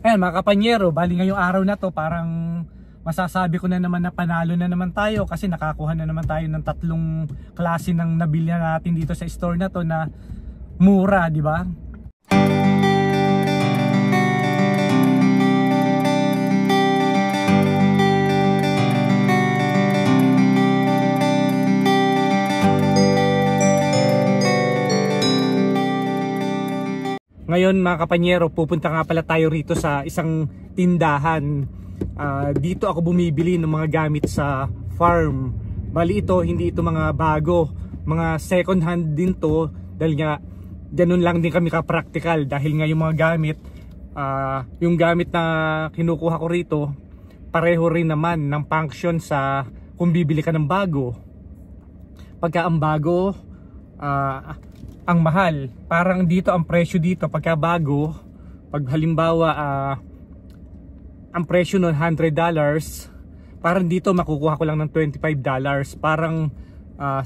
Ayan mga kapanyero, bali ngayong araw na to parang masasabi ko na naman na panalo na naman tayo kasi nakakuha na naman tayo ng 3 klase ng nabili natin dito sa store na to na mura, di ba? Ngayon mga kapanyero, pupunta nga pala tayo rito sa isang tindahan. Dito ako bumibili ng mga gamit sa farm. Bali ito, hindi ito mga bago, mga second hand din to. Dahil nga, ganun lang din kami ka-practical. Dahil nga yung mga gamit, yung gamit na kinukuha ko rito, pareho rin naman ng function sa kung bibili ka ng bago. Pagka ang bago, ang mahal. Parang dito ang presyo dito pagka bago, pag halimbawa ang presyo nun $100, parang dito makukuha ko lang ng $25, parang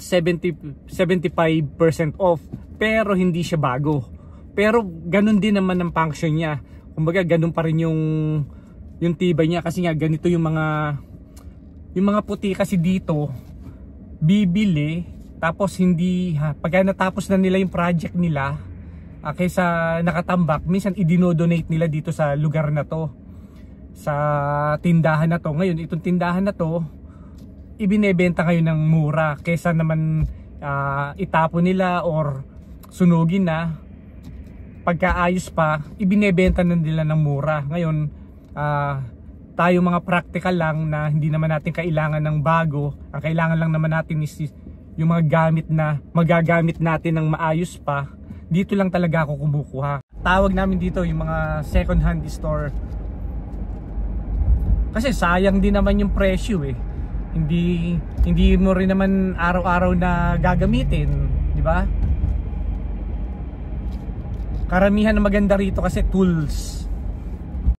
75% off, pero hindi siya bago. Pero ganun din naman ang function niya, kumbaga ganun pa rin yung tibay niya, kasi nga ganito yung mga puti kasi dito bibili. Tapos hindi, pagka natapos na nila yung project nila, kaysa nakatambak, minsan i-donate nila dito sa lugar na to, sa tindahan na to. Ngayon itong tindahan na to, ibinebenta ngayon ng mura, kaysa naman itapon nila or sunugin na. Pagka ayos pa, ibinebenta na nila ng mura. Ngayon tayo mga practical lang na hindi naman natin kailangan ng bago, ang kailangan lang naman natin is yung mga gamit na magagamit natin ng maayos pa, dito lang talaga ako kumukuha. Tawag namin dito yung mga second hand store. Kasi sayang din naman yung presyo eh. Hindi mo rin naman araw-araw na gagamitin, di ba? Karamihan na maganda rito kasi tools.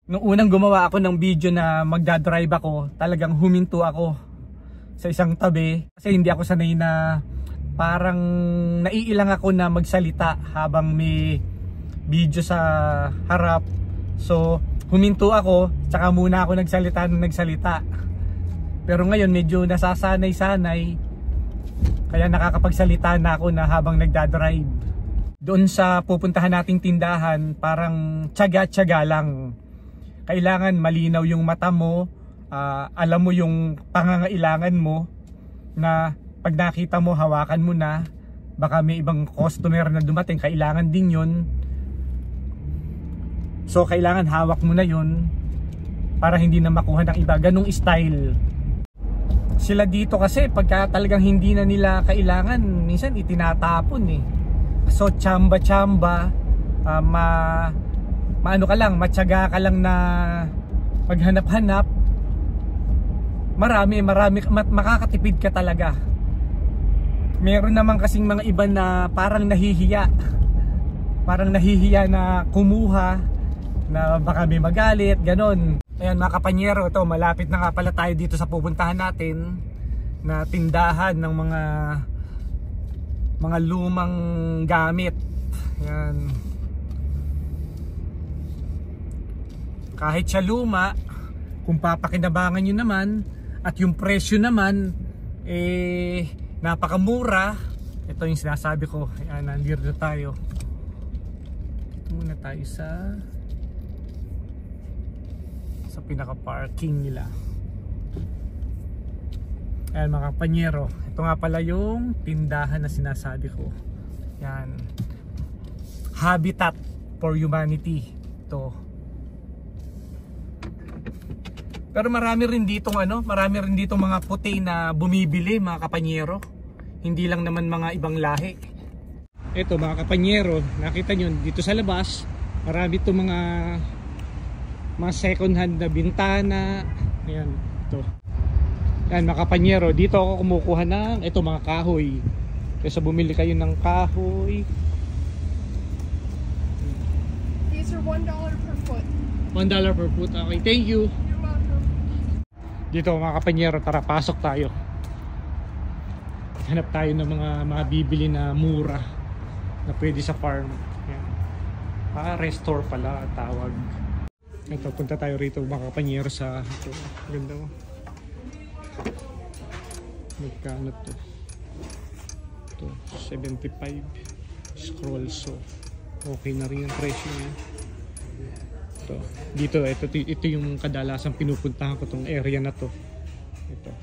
Nung unang gumawa ako ng video na magdadrive ako, talagang huminto ako sa isang tabi kasi hindi ako sanay na parang naiilang ako na magsalita habang may video sa harap. So huminto ako, tsaka muna ako nagsalita. Pero ngayon medyo nasasanay-sanay, kaya nakakapagsalita na ako na habang nagdadrive. Doon sa pupuntahan nating tindahan, parang tiyaga-tiyaga lang. Kailangan malinaw yung mata mo, alam mo yung pangangailangan mo, na pag nakita mo hawakan mo na, baka may ibang customer na dumating, kailangan din yun. So kailangan hawak mo na yun para hindi na makuha ng iba, ganung style. Sila dito kasi pagka talagang hindi na nila kailangan, minsan itinatapon eh. So tsamba-tsamba, maano ka lang, matyaga ka lang na maghanap-hanap. Marami makakatipid ka talaga. Meron naman kasing mga iba na parang nahihiya na kumuha, na baka may magalit, ganon. Ayan mga kapanyero, ito malapit na nga pala tayo dito sa pupuntahan natin na tindahan ng mga lumang gamit. Ayan. Kahit siya luma, kung papakinabangan nyo naman at yung presyo naman napakamura, ito yung sinasabi ko. Ayan, nandito tayo. Dito muna tayo sa pinaka parking nila. Ayan mga kapanyero, ito nga pala yung tindahan na sinasabi ko. Yan, Habitat for Humanity ito. Pero marami rin ditong mga puti na bumibili mga kapanyero. Hindi lang naman mga ibang lahi. Ito mga kapanyero, nakita nyo dito sa labas, marami itong mga second hand na bintana. Ayan, ito. Ayan mga kapanyero, dito ako kumukuha ng ito mga kahoy. Kaysa bumili kayo ng kahoy. These are $1 per foot. $1 per foot, okay, thank you. Dito mga kapanyero, tara pasok tayo. Hanap tayo ng mga bibili na mura na pwede sa farm. Ayan. Restore pala tawag. Ito, punta tayo rito mga kapanyero sa ito. Ganda mo. Magkano to? Ito, 75 scroll, so okay na rin yung presyo niya. Ito yung kadalasang pinupuntahan ko tong area na to. Ito.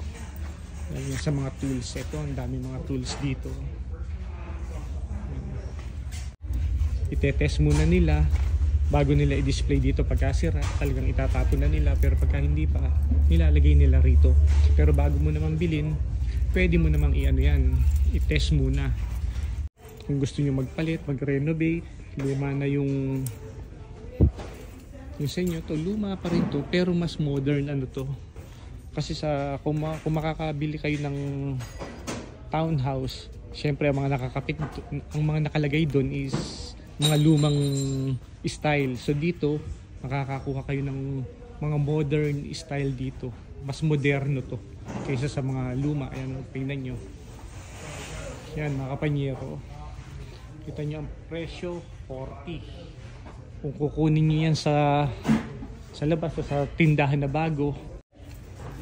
Yan sa mga tools. Ito, ang dami mga tools dito. Itetest muna nila bago nila i-display dito. Pagka sira, talagang itatapon na nila, pero pagka hindi pa, nilalagay nila rito. Pero bago mo naman bilhin, pwede mo namang i-test muna. Kung gusto nyo magpalit, mag-renovate, luma na yung sa inyo, to luma pa rin to, pero mas modern to. Kasi kung makakabili kayo ng townhouse, syempre ang mga nakalagay doon is mga lumang style. So dito makakakuha kayo ng mga modern style dito. Mas moderno to kaysa sa mga luma. Ayan, tingnan nyo. Yan mga kapanyero. Kita nyo ang presyo, 40. Kung kukunin nyo yan sa labas o sa tindahan na bago,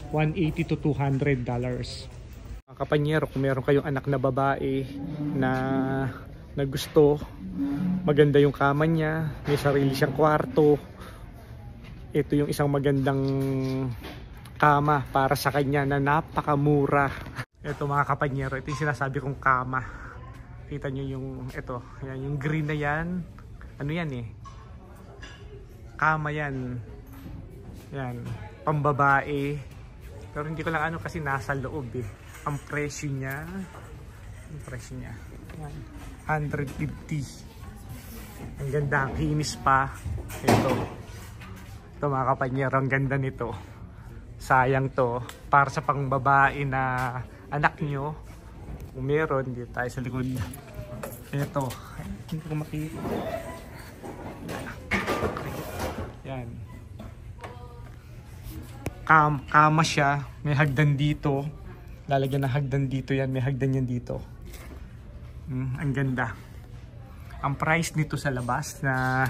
$180 to $200. Mga kapanyero, kung meron kayong anak na babae na gusto, maganda yung kama niya, may sarili siyang kwarto, ito yung isang magandang kama para sa kanya na napakamura. Ito mga kapanyero, ito yung sinasabi kong kama. Kita nyo yung yan, yung green na yan, ano yan kama yan, pambabae, pero hindi ko lang kasi nasa loob ang presyo niya, yan, 150. Ang ganda, ang kinis pa. Ito mga kapanyero, ang ganda nito. Sayang to, para sa pangbabae na anak nyo, kung meron, dito tayo sa likod. Ito, hindi ko makita. Yan, kama siya, may hagdan dito, lalagyan ng hagdan dito yan, may hagdan yan dito. Ang ganda. Ang price nito sa labas na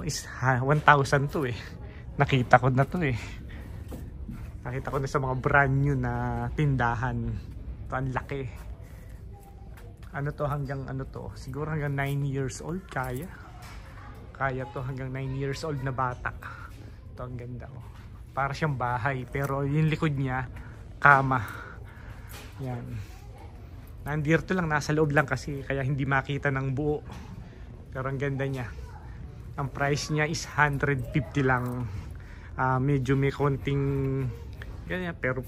is 1,000 to nakita ko na to nakita ko na sa mga brand new na tindahan. Ito ang laki. Hanggang siguro hanggang 9 years old kaya to, hanggang 9 years old na bata. Ito ang ganda para siyang bahay, pero yung likod niya kama. Yan, nandito lang, nasa loob lang kasi, kaya hindi makita ng buo, pero ang ganda niya. Ang price niya is 150 lang. Medyo may konting ganyan, pero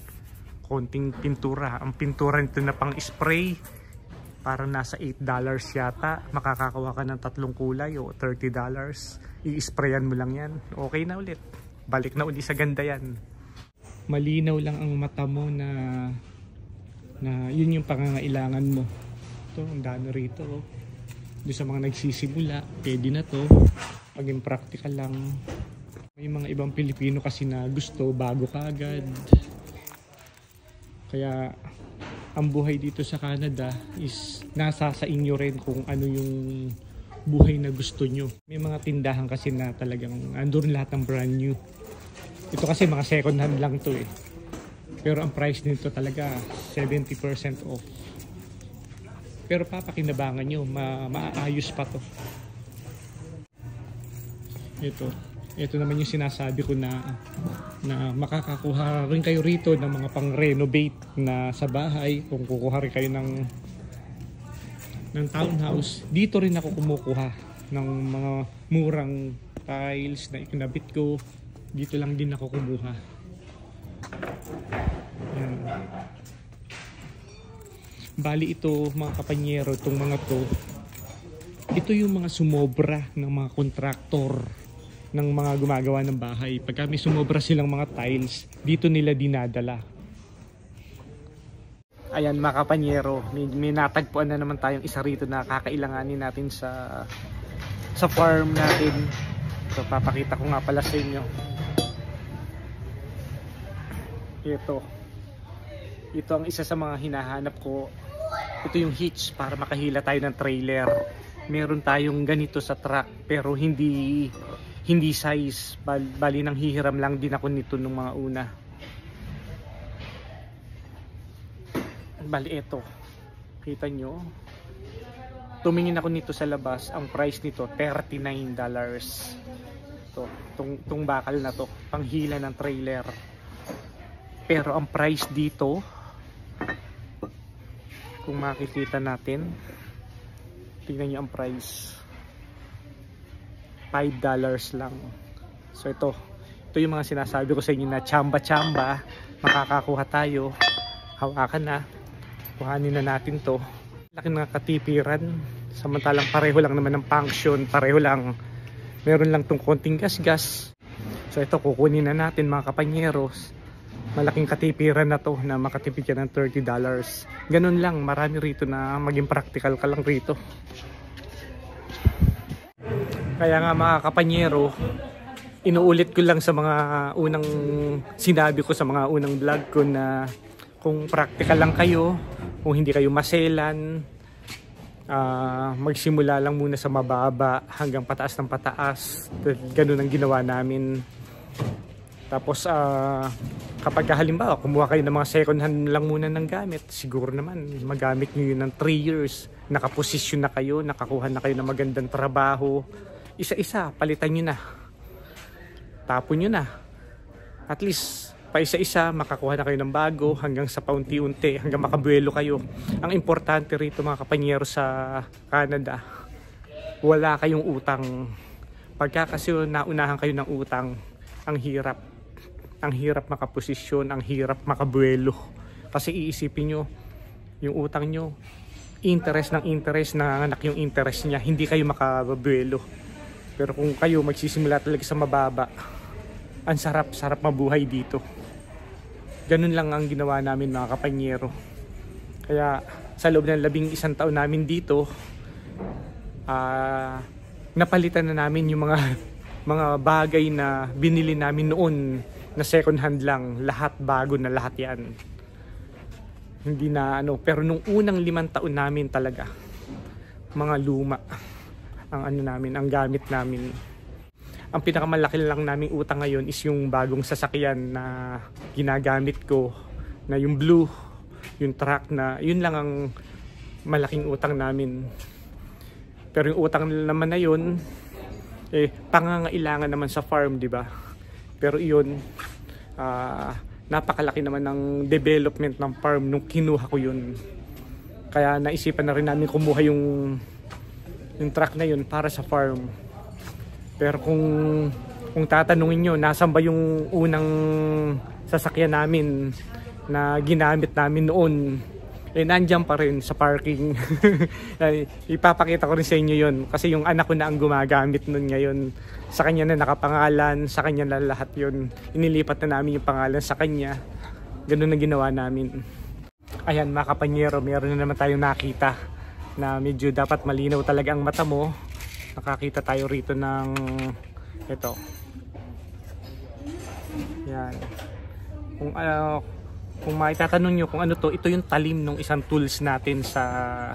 konting pintura. Ang pintura nito na pang spray, para nasa $8 yata. Makakakuha ka ng 3 kulay o $30. I-sprayan mo lang yan, okay na ulit, balik na uli sa ganda yan. Malinaw lang ang mata mo na yun yung pangangailangan mo. Ito, ang dami rito doon sa mga nagsisimula, pwede na to. Maging practical lang. May mga ibang Pilipino kasi na gusto bago kaagad. Kaya ang buhay dito sa Canada is nasa sa inyo rin kung ano yung buhay na gusto nyo. May mga tindahan kasi na talagang andun lahat ng brand new. Ito kasi mga second hand lang to pero ang price nito talaga 70% off. Pero papakinabangan nyo, maayos pa to. Ito naman yung sinasabi ko na makakakuha rin kayo rito ng mga pang-renovate na sa bahay. Kung kukuha rin kayo ng townhouse, dito rin ako kumukuha ng mga murang tiles na ikinabit ko. Dito lang din ako kumuha. Yan. Bali ito mga kapanyero, itong mga to, ito yung mga sumobra ng mga kontraktor ng mga gumagawa ng bahay. Pagka may sumobra silang mga tiles, dito nila dinadala. Ayan mga kapanyero, may natagpuan na naman tayong isa rito na kakailanganin natin sa farm natin. So papakita ko nga pala sa inyo. Ito ang isa sa mga hinahanap ko. Ito yung hitch para makahila tayo ng trailer. Meron tayong ganito sa truck pero hindi hindi size, bali nang hihiram lang din ako nito nung mga una. Bali ito, kita nyo, tumingin ako nito sa labas, ang price nito $39. Itong bakal na to, panghila ng trailer. Pero ang price dito, kung makikita natin, tingnan nyo ang price, $5 lang. So ito yung mga sinasabi ko sa inyo na chamba-chamba, makakakuha tayo. Hawakan na, kuhanin na natin to. Laki mga katipiran, samantalang pareho lang naman ng function, pareho lang, meron lang tong konting gas-gas. So ito kukunin na natin mga kapanyeros. Malaking katipiran na to na makatipid ka ng $30. Ganun lang, marami rito na maging practical ka lang rito. Kaya nga mga kapanyero, inuulit ko lang sa mga unang sinabi ko sa mga unang vlog ko na kung practical lang kayo, kung hindi kayo maselan, magsimula lang muna sa mababa hanggang pataas ng pataas. Ganun ang ginawa namin. Tapos kapag halimbawa kumuha kayo ng mga second hand lang muna ng gamit, siguro naman magamit nyo yun ng 3 years. Nakaposisyon na kayo, nakakuha na kayo ng magandang trabaho. Isa-isa, palitan nyo na. Tapon nyo na. At least, pa isa-isa, makakuha na kayo ng bago hanggang sa paunti-unti, hanggang makabuelo kayo. Ang importante rito mga kapanyero sa Canada, wala kayong utang. Pagka kasi naunahan kayo ng utang, ang hirap. Ang hirap makaposisyon, ang hirap makabuelo. Kasi iisipin nyo, yung utang nyo, interest ng interest, nanganak yung interest niya, hindi kayo makabuelo. Pero kung kayo magsisimula talaga sa mababa, ang sarap mabuhay dito. Ganun lang ang ginawa namin mga kapanyero. Kaya sa loob ng 11 taon namin dito, napalitan na namin yung mga bagay na binili namin noon na second hand lang. Lahat bago na lahat yan. Hindi na pero nung unang 5 taon namin talaga, mga luma ang namin, ang gamit namin. Ang pinakamalaki lang naming utang ngayon is yung bagong sasakyan na ginagamit ko, na yung blue, yung truck na, yun lang ang malaking utang namin. Pero yung utang naman na yun, pangangailangan naman sa farm, di ba? Pero yun, napakalaki naman ng development ng farm nung kinuha ko yun. Kaya naisipan na rin namin kumuha yung truck na yun para sa farm. Pero kung tatanungin nyo, nasan ba yung unang sasakyan namin na ginamit namin noon, nandyan pa rin sa parking. Ipapakita ko rin sa inyo yun kasi yung anak ko na ang gumagamit nun ngayon. Sa kanya na nakapangalan, sa kanya na lahat yun. Inilipat na namin yung pangalan sa kanya. Ganun na ginawa namin. Ayan mga kapanyero, meron na naman tayong nakita na medyo dapat malinaw talaga ang mata mo. Nakakita tayo rito ng ito. Yan. Kung maitatanong nyo kung ano to, ito yung talim ng isang tools natin sa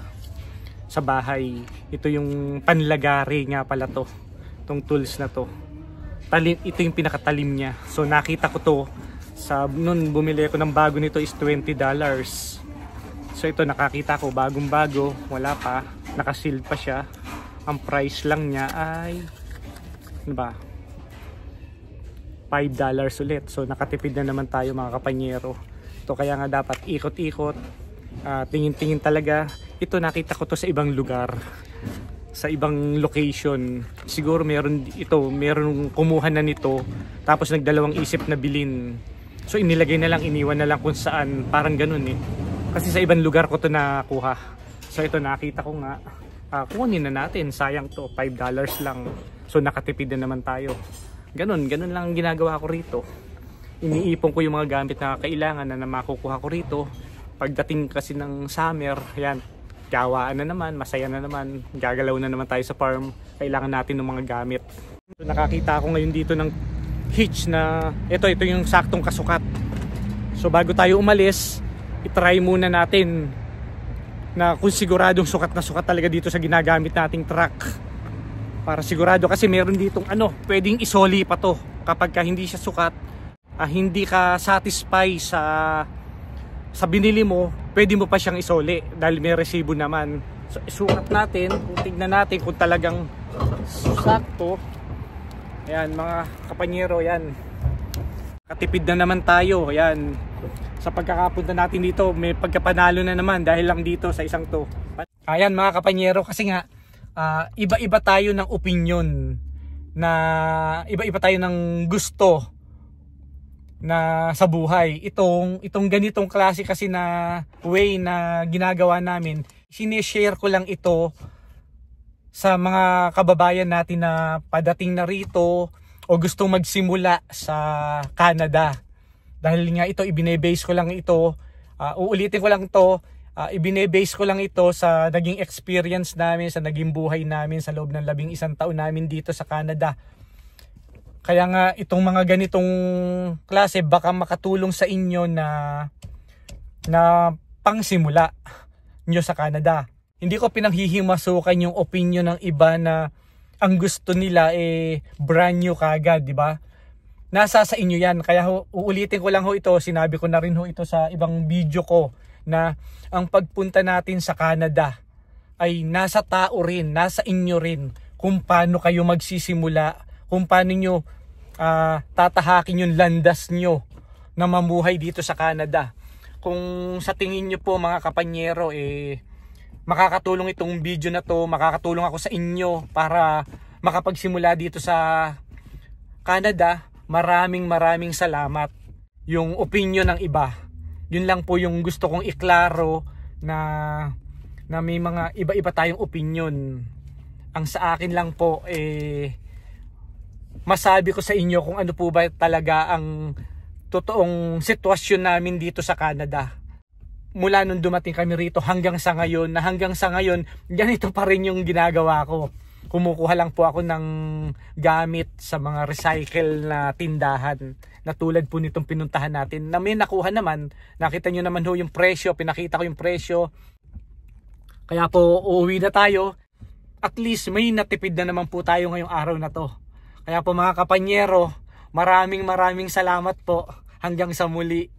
bahay. Ito yung panlagari nga pala to. Itong tools na to. Talim, ito yung pinakatalim niya. So nakita ko to noon bumili ako ng bago nito is $20. So ito nakakita ko bagong bago, wala pa, nakasealed pa siya. Ang price lang niya ay ano ba? $5 ulit. So nakatipid na naman tayo mga kapanyero. Ito kaya nga dapat ikot-ikot, tingin-tingin talaga. Ito nakita ko to sa ibang lugar, sa ibang location. Siguro meron kumuha na nito tapos nagdalawang isip na bilhin. So inilagay na lang, iniwan na lang kung saan, parang ganun eh. Kasi sa ibang lugar ko to nakuha. So ito nakita ko nga, kunin na natin, sayang to, $5 lang. So nakatipid na naman tayo. Ganun lang ang ginagawa ko rito. Iniipon ko yung mga gamit na kailangan na makukuha ko rito. Pagdating kasi ng summer, yan, gawaan na naman, masaya na naman, gagalaw na naman tayo sa farm. Kailangan natin ng mga gamit. So nakakita ako ngayon dito ng hitch na ito yung saktong kasukat. So bago tayo umalis, i-try muna natin na kung siguradong sukat na sukat talaga dito sa ginagamit nating truck. para sigurado, kasi meron ditong pwedeng isoli pa to kapag ka hindi siya sukat, hindi ka satisfy sa binili mo, pwede mo pa siyang isoli dahil may resibo naman. So isukat natin, tignan natin kung talagang sakto. Ayan mga kapanyero, yan, katipid na naman tayo. Ayan, sa pagkakapunta natin dito may pagkapanalo na naman dahil lang dito sa isang to. Ayan mga kapanyero, kasi nga iba-iba tayo ng opinion, na iba-iba tayo ng gusto na sa buhay. Itong ganitong klase kasi na way na ginagawa namin, sinishare ko lang ito sa mga kababayan natin na padating na rito o gustong magsimula sa Canada. Dahil nga ito, ibine-base ko lang ito, uulitin ko lang to, ibine-base ko lang ito sa naging experience namin, sa naging buhay namin sa loob ng 11 taon namin dito sa Canada. Kaya nga itong mga ganitong klase baka makatulong sa inyo na pangsimula nyo sa Canada. Hindi ko pinanghihimasukan yung opinion ng iba na ang gusto nila brand new kagad, di ba? Nasa sa inyo yan. Kaya uulitin ko lang ito, sinabi ko na rin ito sa ibang video ko, na ang pagpunta natin sa Canada ay nasa tao rin, nasa inyo rin, kung paano kayo magsisimula, kung paano nyo tatahakin yung landas nyo na mamuhay dito sa Canada. Kung sa tingin nyo po mga kapanyero, makakatulong itong video na to, makakatulong ako sa inyo para makapagsimula dito sa Canada, maraming salamat. Yung opinion ng iba, yun lang po yung gusto kong iklaro, na may mga iba-iba tayong opinion. Ang sa akin lang po masabi ko sa inyo kung ano po ba talaga ang totoong sitwasyon namin dito sa Canada. Mula nung dumating kami rito hanggang sa ngayon, ganito pa rin yung ginagawa ko. Kumukuha lang po ako ng gamit sa mga recycle na tindahan, na tulad po nitong pinuntahan natin, na may nakuha naman. Nakita nyo naman yung presyo, pinakita ko yung presyo. Kaya po uuwi na tayo. At least may natipid na naman po tayo ngayong araw na to. Kaya po mga kapanyero, maraming salamat po. Hanggang sa muli.